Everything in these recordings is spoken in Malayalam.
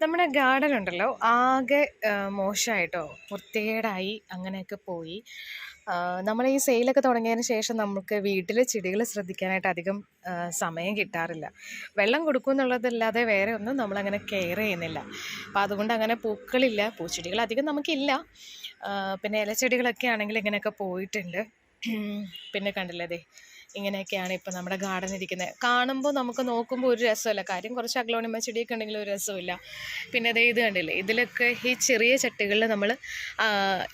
നമ്മുടെ ഗാർഡൻ ഉണ്ടല്ലോ ആകെ മോശമായിട്ടോ, വൃത്തികേടായി അങ്ങനെയൊക്കെ പോയി. നമ്മൾ ഈ സെയിലൊക്കെ തുടങ്ങിയതിന് ശേഷം നമുക്ക് വീട്ടിലെ ചെടികൾ ശ്രദ്ധിക്കാനായിട്ട് അധികം സമയം കിട്ടാറില്ല. വെള്ളം കൊടുക്കും എന്നുള്ളതല്ലാതെ വേറെ ഒന്നും നമ്മളങ്ങനെ കെയർ ചെയ്യുന്നില്ല. അപ്പോൾ അതുകൊണ്ട് അങ്ങനെ പൂക്കളില്ല, പൂച്ചെടികൾ അധികം നമുക്കില്ല. പിന്നെ ഇലച്ചെടികളൊക്കെ ആണെങ്കിൽ ഇങ്ങനെയൊക്കെ പോയിട്ടുണ്ട്. പിന്നെ കണ്ടില്ലേ ദേ ഇങ്ങനെയൊക്കെയാണ് ഇപ്പം നമ്മുടെ ഗാർഡൻ ഇരിക്കുന്നത്. കാണുമ്പോൾ നമുക്ക് നോക്കുമ്പോൾ ഒരു രസമല്ല, കാര്യം കുറച്ച് അഗ്ലോണിമ ചെടിയൊക്കെ ഉണ്ടെങ്കിൽ ഒരു രസമില്ല. പിന്നെ അതേ ഇത് കണ്ടില്ലേ, ഇതിലൊക്കെ ഈ ചെറിയ ചട്ടികളിൽ നമ്മൾ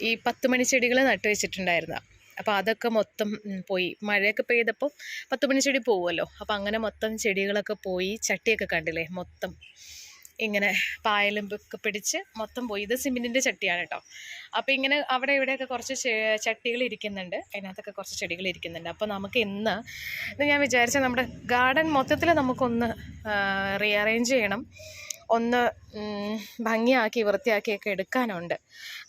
ഈ 10 മണി ചെടികൾ നട്ട് വെച്ചിട്ടുണ്ടായിരുന്നു. അപ്പോൾ അതൊക്കെ മൊത്തം പോയി. മഴയൊക്കെ പെയ്തപ്പോൾ 10 മണി ചെടി പോവുമല്ലോ, അപ്പോൾ അങ്ങനെ മൊത്തം ചെടികളൊക്കെ പോയി. ചട്ടിയൊക്കെ കണ്ടില്ലേ മൊത്തം ഇങ്ങനെ പായലും ഒക്കെ പിടിച്ച് മൊത്തം പോയി. ഇത് സിമെൻറ്റിൻ്റെ ചട്ടിയാണ് കേട്ടോ. അപ്പോൾ ഇങ്ങനെ അവിടെ ഇവിടെയൊക്കെ കുറച്ച് ചട്ടികൾ ഇരിക്കുന്നുണ്ട്, അതിനകത്തൊക്കെ കുറച്ച് ചെടികൾ ഇരിക്കുന്നുണ്ട്. അപ്പോൾ നമുക്ക് ഇന്ന് ഞാൻ വിചാരിച്ച നമ്മുടെ ഗാർഡൻ മൊത്തത്തിൽ നമുക്കൊന്ന് റീഅറേഞ്ച് ചെയ്യണം, ഒന്ന് ഭംഗിയാക്കി വൃത്തിയാക്കിയൊക്കെ എടുക്കാനുണ്ട്.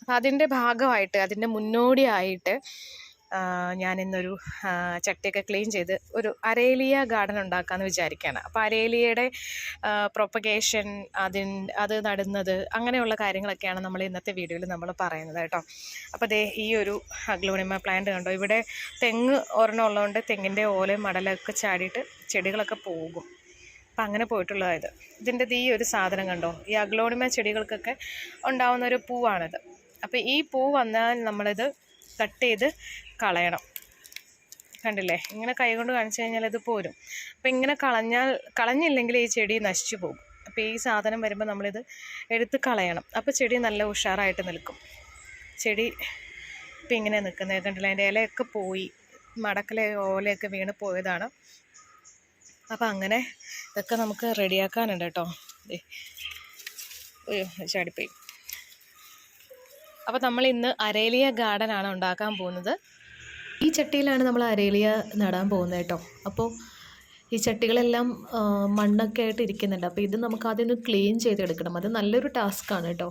അപ്പോൾ അതിൻ്റെ ഭാഗമായിട്ട്, അതിൻ്റെ മുന്നോടിയായിട്ട് ഞാനിന്നൊരു ചട്ടിയൊക്കെ ക്ലീൻ ചെയ്ത് ഒരു അരേലിയ ഗാർഡൻ ഉണ്ടാക്കാമെന്ന് വിചാരിക്കുകയാണ്. അപ്പോൾ അരേലിയയുടെ പ്രൊപ്പഗേഷൻ, അത് നടുന്നത്, അങ്ങനെയുള്ള കാര്യങ്ങളൊക്കെയാണ് നമ്മൾ ഇന്നത്തെ വീഡിയോയിൽ നമ്മൾ പറയുന്നത് കേട്ടോ. അപ്പോൾ ദേ ഈ ഒരു അഗ്ലോണിമ പ്ലാന്റ് കണ്ടോ, ഇവിടെ തെങ്ങ് ഒരെണ്ണം ഉള്ളതുകൊണ്ട് തെങ്ങിൻ്റെ ഓലയും മടലൊക്കെ ചാടിയിട്ട് ചെടികളൊക്കെ പോകും. അപ്പം അങ്ങനെ പോയിട്ടുള്ളതായത്. ഇതിൻ്റെ ഈ ഒരു സാധനം കണ്ടോ, ഈ അഗ്ലോണിമ ചെടികൾക്കൊക്കെ ഉണ്ടാവുന്ന ഒരു പൂവാണിത്. അപ്പോൾ ഈ പൂ വന്നാൽ നമ്മളിത് കട്ട് ചെയ്ത് കളയണം. കണ്ടില്ലേ, ഇങ്ങനെ കൈകൊണ്ട് കാണിച്ചു കഴിഞ്ഞാൽ ഇത് പോരും. അപ്പോൾ ഇങ്ങനെ കളഞ്ഞില്ലെങ്കിൽ ഈ ചെടി നശിച്ചു പോകും. അപ്പോൾ ഈ സാധനം വരുമ്പോൾ നമ്മളിത് എടുത്ത് കളയണം. അപ്പോൾ ചെടി നല്ല ഉഷാറായിട്ട് നിൽക്കും. ചെടി ഇപ്പം ഇങ്ങനെ നിൽക്കുന്നത് കണ്ടില്ലേ, അതിൻ്റെ ഇലയൊക്കെ പോയി, മടക്കലെ ഓലയൊക്കെ വീണ് പോയതാണ്. അപ്പം അങ്ങനെ ഇതൊക്കെ നമുക്ക് റെഡിയാക്കാനുണ്ട് കേട്ടോ. ചാടിപ്പോയി. അപ്പോൾ നമ്മൾ ഇന്ന് അരേലിയ ഗാർഡൻ ആണ് ഉണ്ടാക്കാൻ പോകുന്നത്. ഈ ചട്ടിയിലാണ് നമ്മൾ അരേലിയ നടാൻ പോകുന്നത് കേട്ടോ. അപ്പോൾ ഈ ചട്ടികളെല്ലാം മണ്ണൊക്കെ ആയിട്ട് ഇരിക്കുന്നുണ്ട്. അപ്പോൾ ഇത് നമുക്ക് ആദ്യം ഒന്ന് ക്ലീൻ ചെയ്തെടുക്കണം. അത് നല്ലൊരു ടാസ്ക്കാണ് കേട്ടോ.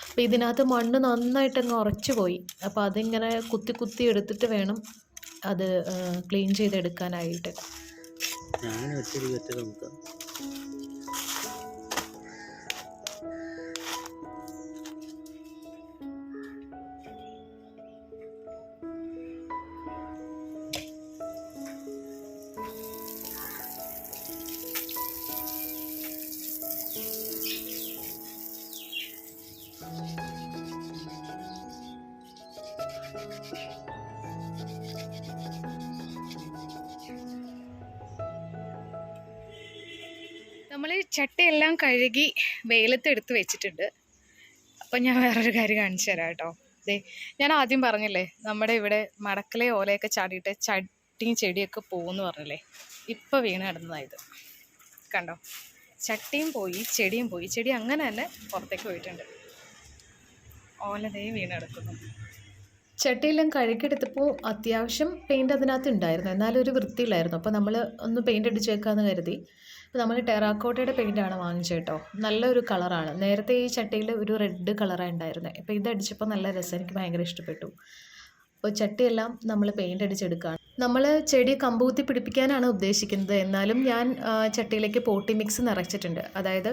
അപ്പോൾ ഇതിനകത്ത് മണ്ണ് നന്നായിട്ടങ്ങ് ഉറച്ചു പോയി. അപ്പോൾ അതിങ്ങനെ കുത്തി എടുത്തിട്ട് വേണം അത് ക്ലീൻ ചെയ്തെടുക്കാനായിട്ട്. നമ്മൾ ചട്ടിയെല്ലാം കഴുകി വെയിലത്ത് എടുത്ത് വെച്ചിട്ടുണ്ട്. അപ്പം ഞാൻ വേറൊരു കാര്യം കാണിച്ചു തരാം കേട്ടോ. ഞാൻ ആദ്യം പറഞ്ഞില്ലേ, നമ്മുടെ ഇവിടെ മടക്കലെ ഓലയൊക്കെ ചാടിയിട്ട് ചട്ടിയും ചെടിയൊക്കെ പോകുമെന്ന് പറഞ്ഞില്ലേ, ഇപ്പം വീണ് കിടന്നതായത് കണ്ടോ. ചട്ടിയും പോയി, ചെടിയും പോയി. ചെടി അങ്ങനെ തന്നെ പുറത്തേക്ക് പോയിട്ടുണ്ട്. ഓലതേ വീണ് കിടക്കുന്നു. ചട്ടിയെല്ലാം കഴുകിയെടുത്തപ്പോൾ അത്യാവശ്യം പെയിൻറ്റ് അതിനകത്ത് ഉണ്ടായിരുന്നു, എന്നാലും ഒരു വൃത്തിയില്ലായിരുന്നു. അപ്പോൾ നമ്മൾ ഒന്ന് പെയിൻറ്റ് അടിച്ച് വെക്കാമെന്ന് കരുതി. അപ്പോൾ നമ്മൾ ടെറാക്കോട്ടയുടെ പെയിൻറ്റാണ് വാങ്ങിച്ചത് കേട്ടോ. നല്ലൊരു കളറാണ്. നേരത്തെ ഈ ചട്ടിയിൽ ഒരു റെഡ് കളറാണ് ഉണ്ടായിരുന്നത്. അപ്പോൾ ഇതടിച്ചപ്പോൾ നല്ല രസം, എനിക്ക് ഭയങ്കര ഇഷ്ടപ്പെട്ടു. അപ്പോൾ ചട്ടിയെല്ലാം നമ്മൾ പെയിൻ്റ് അടിച്ചെടുക്കുകയാണ്. നമ്മൾ ചെടി കമ്പൂത്തി പിടിപ്പിക്കാനാണ് ഉദ്ദേശിക്കുന്നത്. എന്നാലും ഞാൻ ചട്ടിയിലേക്ക് പോട്ടി മിക്സ് നിറച്ചിട്ടുണ്ട്. അതായത്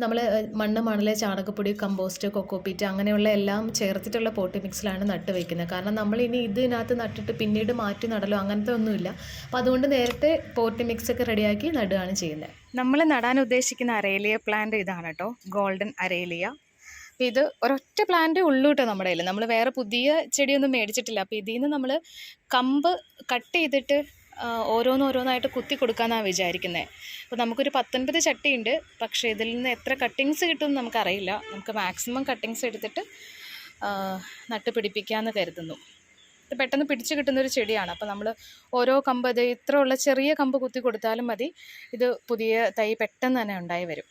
നമ്മൾ മണ്ണ്, മണൽ, ചാണകപ്പൊടി, കമ്പോസ്റ്റ്, കൊക്കോപ്പീറ്റ് അങ്ങനെയുള്ള എല്ലാം ചേർത്തിട്ടുള്ള പോട്ടി മിക്സിലാണ് നട്ട് വയ്ക്കുന്നത്. കാരണം നമ്മൾ ഇനി ഇതിനകത്ത് നട്ടിട്ട് പിന്നീട് മാറ്റി നടലോ അങ്ങനത്തെ ഒന്നുമില്ല. അപ്പോൾ അതുകൊണ്ട് നേരത്തെ പോട്ടി മിക്സൊക്കെ റെഡിയാക്കി നടുകയാണ് ചെയ്യുന്നത്. നമ്മൾ നടാൻ ഉദ്ദേശിക്കുന്ന അരേലിയ പ്ലാന്റ് ഇതാണ് കേട്ടോ, ഗോൾഡൻ അരേലിയ. അപ്പോൾ ഇത് ഒരൊറ്റ പ്ലാന്റ് ഉള്ളൂ കേട്ടോ നമ്മുടെ കയ്യിൽ. നമ്മൾ വേറെ പുതിയ ചെടിയൊന്നും മേടിച്ചിട്ടില്ല. അപ്പോൾ ഇതിൽ നിന്ന് നമ്മൾ കമ്പ് കട്ട് ചെയ്തിട്ട് ഓരോന്നായിട്ട് കുത്തി കൊടുക്കാമെന്നാണ് വിചാരിക്കുന്നത്. അപ്പോൾ നമുക്കൊരു 19 ചട്ടിയുണ്ട്. പക്ഷേ ഇതിൽ നിന്ന് എത്ര കട്ടിങ്സ് കിട്ടുമെന്ന് നമുക്കറിയില്ല. നമുക്ക് മാക്സിമം കട്ടിങ്സ് എടുത്തിട്ട് നട്ട് പിടിപ്പിക്കാമെന്ന് കരുതുന്നു. ഇത് പെട്ടെന്ന് പിടിച്ച് കിട്ടുന്നൊരു ചെടിയാണ്. അപ്പോൾ നമ്മൾ ഓരോ കമ്പ്, ഇത് ഇത്ര ഉള്ള ചെറിയ കമ്പ് കുത്തി കൊടുത്താലും മതി, ഇത് പുതിയ തൈ പെട്ടെന്ന് തന്നെ ഉണ്ടായി വരും.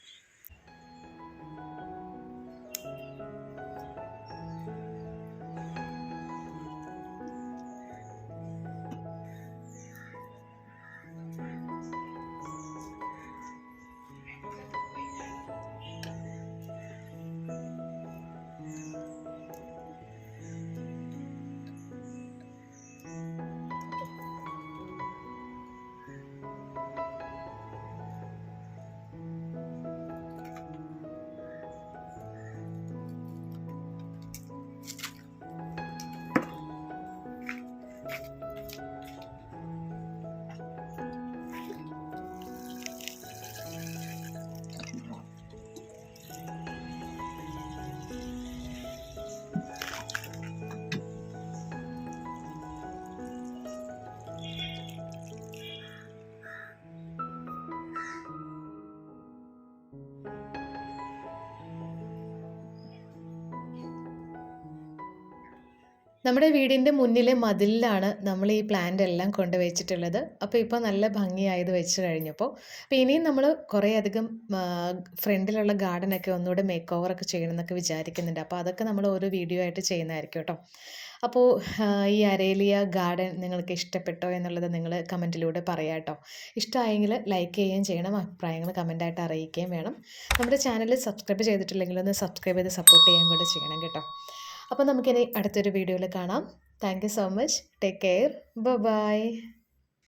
നമ്മുടെ വീടിൻ്റെ മുന്നിലെ മതിലിലാണ് നമ്മൾ ഈ പ്ലാന്റ് എല്ലാം കൊണ്ട് വെച്ചിട്ടുള്ളത്. അപ്പോൾ ഇപ്പോൾ നല്ല ഭംഗിയായത് വെച്ച് കഴിഞ്ഞപ്പോൾ. അപ്പോൾ ഇനിയും നമ്മൾ കുറേയധികം ഫ്രണ്ടിലുള്ള ഗാർഡനൊക്കെ ഒന്നുകൂടെ മേക്ക് ഓവറൊക്കെ ചെയ്യണമെന്നൊക്കെ വിചാരിക്കുന്നുണ്ട്. അപ്പോൾ അതൊക്കെ നമ്മൾ ഓരോ വീഡിയോ ആയിട്ട് ചെയ്യുന്നതായിരിക്കും കേട്ടോ. അപ്പോൾ ഈ അരേലിയ ഗാർഡൻ നിങ്ങൾക്ക് ഇഷ്ടപ്പെട്ടോ എന്നുള്ളത് നിങ്ങൾ കമൻറ്റിലൂടെ പറയാം കേട്ടോ. ഇഷ്ടമായെങ്കിൽ ലൈക്ക് ചെയ്യുകയും ചെയ്യണം, അഭിപ്രായങ്ങൾ കമൻറ്റായിട്ട് അറിയിക്കുകയും വേണം. നമ്മുടെ ചാനൽ സബ്സ്ക്രൈബ് ചെയ്തിട്ടില്ലെങ്കിൽ ഒന്ന് സബ്സ്ക്രൈബ് ചെയ്ത് സപ്പോർട്ട് ചെയ്യുകയും കൂടെ ചെയ്യണം കേട്ടോ. അപ്പോൾ നമുക്കിനി അടുത്തൊരു വീഡിയോയിൽ കാണാം. Thank you so much. Take care. By.